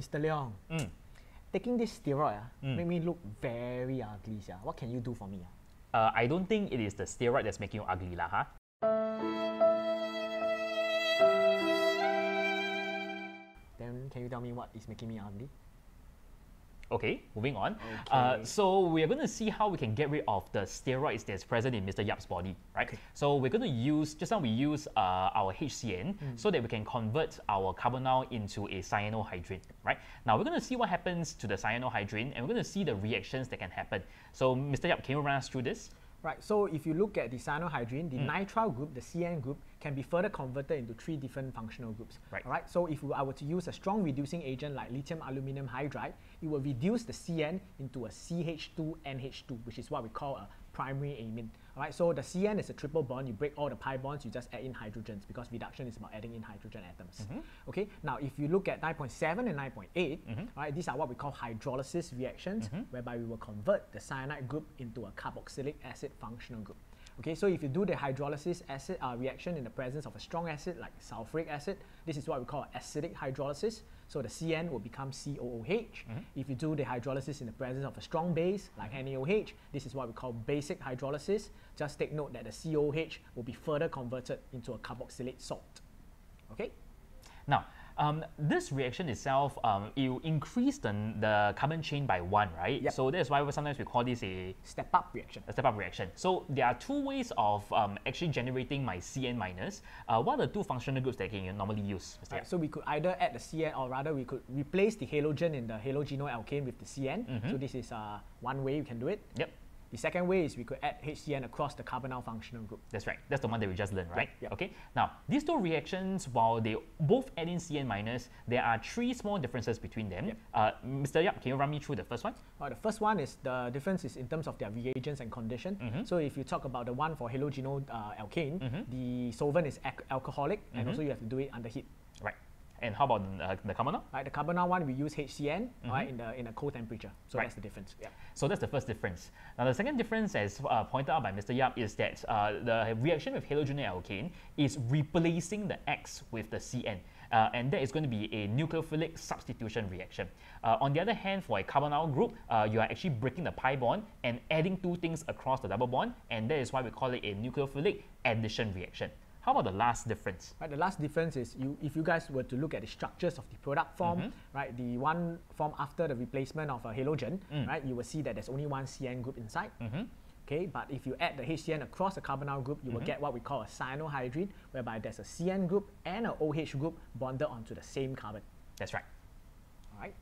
Mr. Leong, taking this steroid make me look very ugly. What can you do for me? I don't think it is the steroid that's making you ugly, huh? Then can you tell me what is making me ugly? Okay, moving on. Okay. So we're going to see how we can get rid of the steroids that's present in Mr. Yap's body, right? Okay. So we're going to use, just now we use our HCN so that we can convert our carbonyl into a cyanohydrin, right? Now we're going to see what happens to the cyanohydrin, and we're going to see the reactions that can happen. So Mr. Yap, can you run us through this? Right, so if you look at the cyanohydrin, the nitrile group, the CN group, can be further converted into 3 different functional groups. Right. All right, so if I were to use a strong reducing agent like lithium aluminum hydride, it will reduce the CN into a CH2NH2, which is what we call a primary amine. All right, so the CN is a triple bond. You break all the pi bonds, you just add in hydrogens, because reduction is about adding in hydrogen atoms. Okay, now if you look at 9.7 and 9.8, right, these are what we call hydrolysis reactions, whereby we will convert the cyanide group into a carboxylic acid functional group. Okay, so if you do the hydrolysis acid reaction in the presence of a strong acid like sulfuric acid, this is what we call acidic hydrolysis. So the CN will become COOH. If you do the hydrolysis in the presence of a strong base like NaOH, this is what we call basic hydrolysis. Just take note that the COOH will be further converted into a carboxylate salt. Okay? Now, this reaction itself, it will increase the carbon chain by 1, right? Yep. So that's why sometimes we call this a Step-up reaction. step-up reaction. So there are 2 ways of actually generating my CN minus. What are the 2 functional groups that you can normally use? Mr. Right, so we could either add the CN, or rather we could replace the halogen in the halogenoalkane with the CN. So this is one way you can do it. Yep. The second way is we could add HCN across the carbonyl functional group. That's right. That's the one that we just learned, right? Yep. Okay. Now, these 2 reactions, while they both add in CN minus, there are 3 small differences between them. Mr. Yap, can you run me through the first one? The first one is the difference is in terms of their reagents and condition. So if you talk about the one for halogenoalkane, the solvent is alcoholic, and also you have to do it under heat. Right. And how about the carbonyl? Right, the carbonyl one we use HCN right, in a cold temperature. So that's the difference. Yeah. So that's the first difference. Now the second difference, as pointed out by Mr. Yap, is that the reaction with halogenoalkane is replacing the X with the CN. And that is going to be a nucleophilic substitution reaction. On the other hand, for a carbonyl group, you are actually breaking the pi bond and adding 2 things across the double bond, and that is why we call it a nucleophilic addition reaction. How about the last difference? Right, the last difference is if you guys were to look at the structures of the product form, right, the one form after the replacement of a halogen, right, you will see that there's only one CN group inside. Okay, but if you add the HCN across the carbonyl group, you will get what we call a cyanohydrin, whereby there's a CN group and an OH group bonded onto the same carbon. That's right. All right.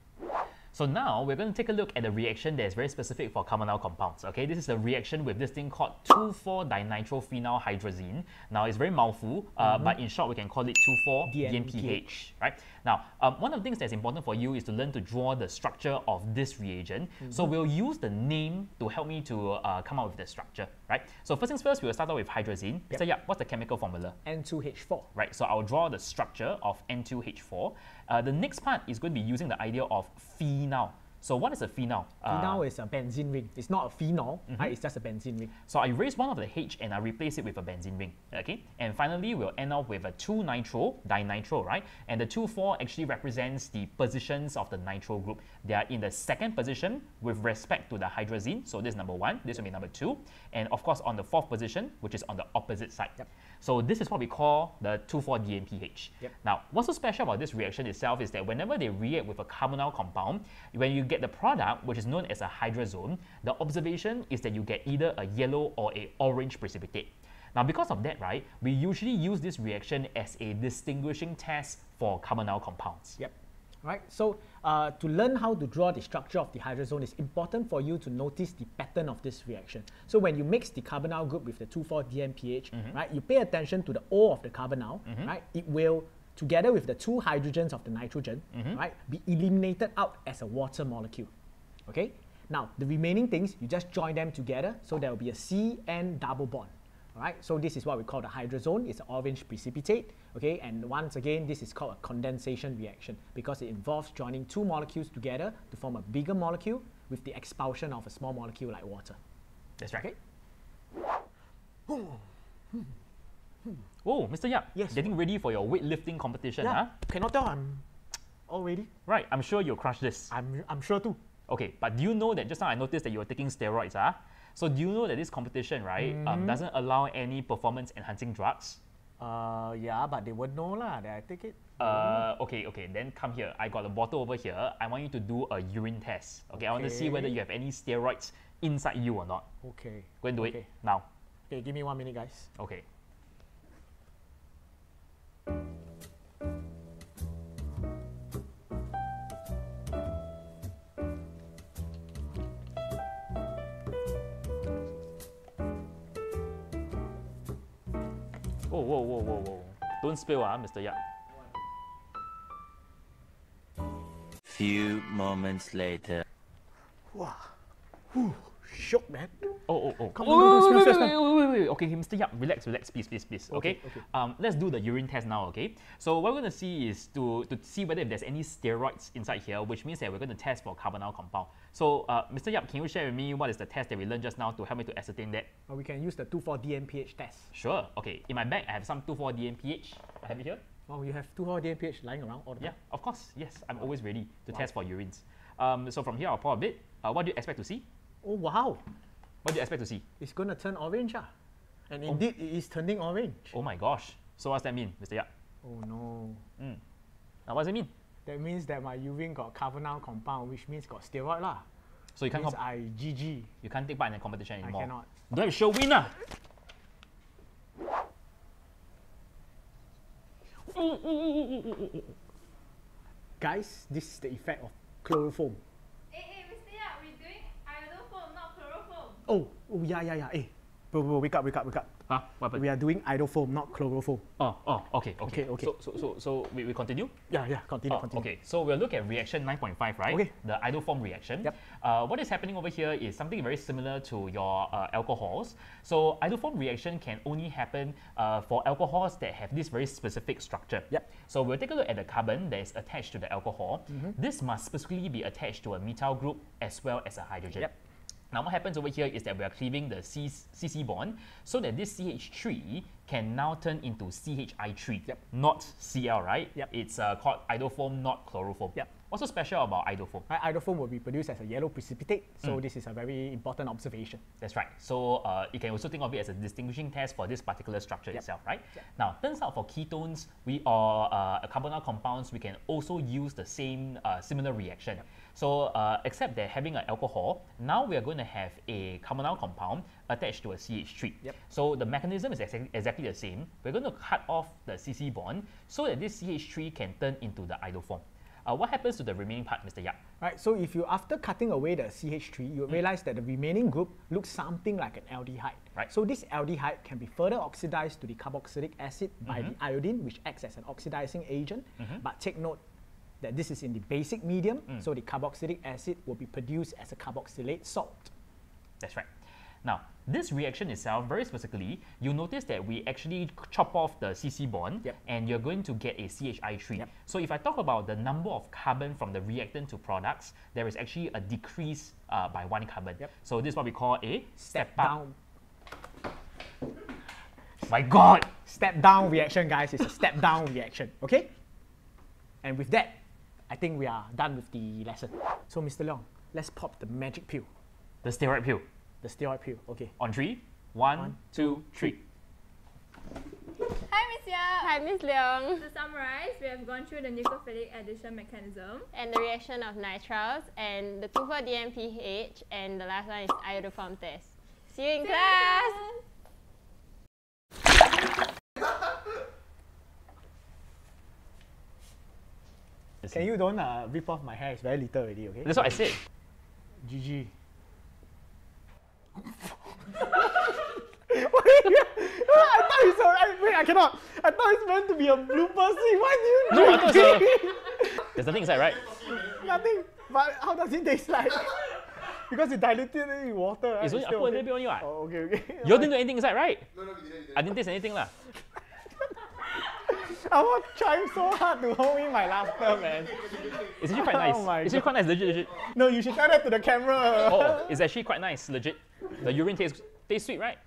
So now we're going to take a look at a reaction that is very specific for carbonyl compounds. Okay, this is a reaction with this thing called 2,4-dinitrophenylhydrazine. Now it's very mouthful, but in short we can call it 2,4-DNPH. Right. Now one of the things that's important for you is to learn to draw the structure of this reagent. So we'll use the name to help me to come up with the structure. Right. So first things first, we will start out with hydrazine. Mr. Yap, what's the chemical formula? N2H4. Right. So I'll draw the structure of N2H4. The next part is going to be using the idea of phenol. So what is a phenol? Phenol is a benzene ring. It's not a phenol, right? It's just a benzene ring. So I erase one of the H and I replace it with a benzene ring. Okay, and finally we'll end up with a 2-nitro, dinitro, right? And the 2,4 actually represents the positions of the nitro group. They are in the second position with respect to the hydrazine. So this is number 1, this will be number 2, and of course on the 4th position, which is on the opposite side. So this is what we call the 2,4-DNPH. Now, what's so special about this reaction itself is that whenever they react with a carbonyl compound, when you get the product, which is known as a hydrazone, the observation is that you get either a yellow or a orange precipitate. Now, because of that, right, we usually use this reaction as a distinguishing test for carbonyl compounds. Right, so to learn how to draw the structure of the hydrazone, it's important for you to notice the pattern of this reaction. So when you mix the carbonyl group with the 2,4-DNPH, right, you pay attention to the O of the carbonyl, right, it will, together with the 2 hydrogens of the nitrogen, right, be eliminated out as a water molecule. Okay, now the remaining things, you just join them together, so there will be a CN double bond. Right, so this is what we call the hydrazone. It's an orange precipitate. Okay, and once again, this is called a condensation reaction because it involves joining 2 molecules together to form a bigger molecule with the expulsion of a small molecule like water. That's right. Okay. Oh, Mr. Yap, yes, getting ready for your weightlifting competition, huh? Cannot tell I'm already? Right, I'm sure you'll crush this. I'm sure too. Okay, but do you know that just now I noticed that you were taking steroids, So do you know that this competition, right, doesn't allow any performance enhancing drugs? Yeah, but they won't know lah that I take it. Okay, then come here. I got a bottle over here. I want you to do a urine test. Okay, I want to see whether you have any steroids inside you or not. Okay. Go and do it now. Okay, give me 1 minute, guys. Okay. Whoa. Don't spill, Mr. Yap. Few moments later. Wow. Whew. Shook, man. Come on, wait. Okay, Mr. Yap, relax, please. Okay. Let's do the urine test now. Okay. So what we're going to see is to see whether if there's any steroids inside here, which means that we're going to test for carbonyl compound. So, Mr. Yap, can you share with me what is the test that we learned just now to help me to ascertain that? We can use the 2,4-DNPH test. Sure. Okay. In my bag, I have some 2,4-DNPH. I have it here. Oh, you have 2,4-DNPH lying around all the time? Yeah, of course. Yes, I'm always ready to test for urines. So from here, I'll pour a bit. What do you expect to see? Oh, wow. What do you expect to see? It's going to turn orange, And indeed, it is turning orange. Oh my gosh. So what's that mean, Mr. Yap? Oh no. Now what does it mean? That means that my urine got carbonyl compound, which means got steroid lah. So you can't GG. You can't take part in the competition anymore. I cannot. Do I have to show winner? Guys, this is the effect of chloroform. Hey, Mr. Yap, we're doing iodoform, not chloroform. Oh, yeah. Hey, bro, wake up. Huh? What happened? We are doing iodoform, not chloroform. Okay. So we continue? Yeah, continue. Okay, so we'll look at reaction 9.5, right? Okay. The iodoform reaction. Yep. What is happening over here is something very similar to your alcohols. So iodoform reaction can only happen for alcohols that have this very specific structure. Yep. So we'll take a look at the carbon that is attached to the alcohol. This must specifically be attached to a methyl group as well as a hydrogen. Yep. Now what happens over here is that we are cleaving the CC bond so that this CH3 can now turn into CHI3, not Cl, right? Yep. It's called iodoform, not chloroform. Yep. What's so special about iodoform? Iodoform will be produced as a yellow precipitate, so this is a very important observation. That's right. So you can also think of it as a distinguishing test for this particular structure itself, right? Now, turns out for ketones or carbonyl compounds, we can also use the same similar reaction. So except that having an alcohol, now we are going to have a carbonyl compound attached to a CH3. So the mechanism is exactly the same. We're going to cut off the CC bond so that this CH3 can turn into the iodoform. What happens to the remaining part, Mr. Yap? Right, so if you, after cutting away the CH3, you realize that the remaining group looks something like an aldehyde. Right. So this aldehyde can be further oxidized to the carboxylic acid by the iodine, which acts as an oxidizing agent. But take note that this is in the basic medium, so the carboxylic acid will be produced as a carboxylate salt. That's right. Now, this reaction itself, very specifically, you'll notice that we actually chop off the CC bond and you're going to get a CHI3. So if I talk about the number of carbon from the reactant to products, there is actually a decrease by 1 carbon. So this is what we call a step down. My God! Step down reaction, guys. It's a step down reaction, okay? And with that, I think we are done with the lesson. So Mr. Leong, let's pop the magic pill. The steroid pill. The steroid pill, okay. On 3, 1, 2, 3. Hi, Miss Yap. Hi, Miss Leong. To summarize, we have gone through the nucleophilic addition mechanism And the reaction of nitriles and the 2,4-DNPH, and the last one is iodoform test. See you in class. Can you don't rip off my hair? It's very little already, okay? That's what I said. GG. Wait, I cannot. I thought it's meant to be a blooper scene. Why do you No, I thought so. There's nothing inside, right? Nothing. But how does it taste like? Because you diluted it in water, right? It's only, I put a little bit on you. Oh, okay. You didn't do anything inside, right? No, we didn't. I didn't taste anything lah. I was trying so hard to hold in my laughter, man. It's actually quite nice. Oh my It's actually quite nice, legit. No, you should tell that to the camera. Oh, it's actually quite nice, legit. The urine tastes sweet, right?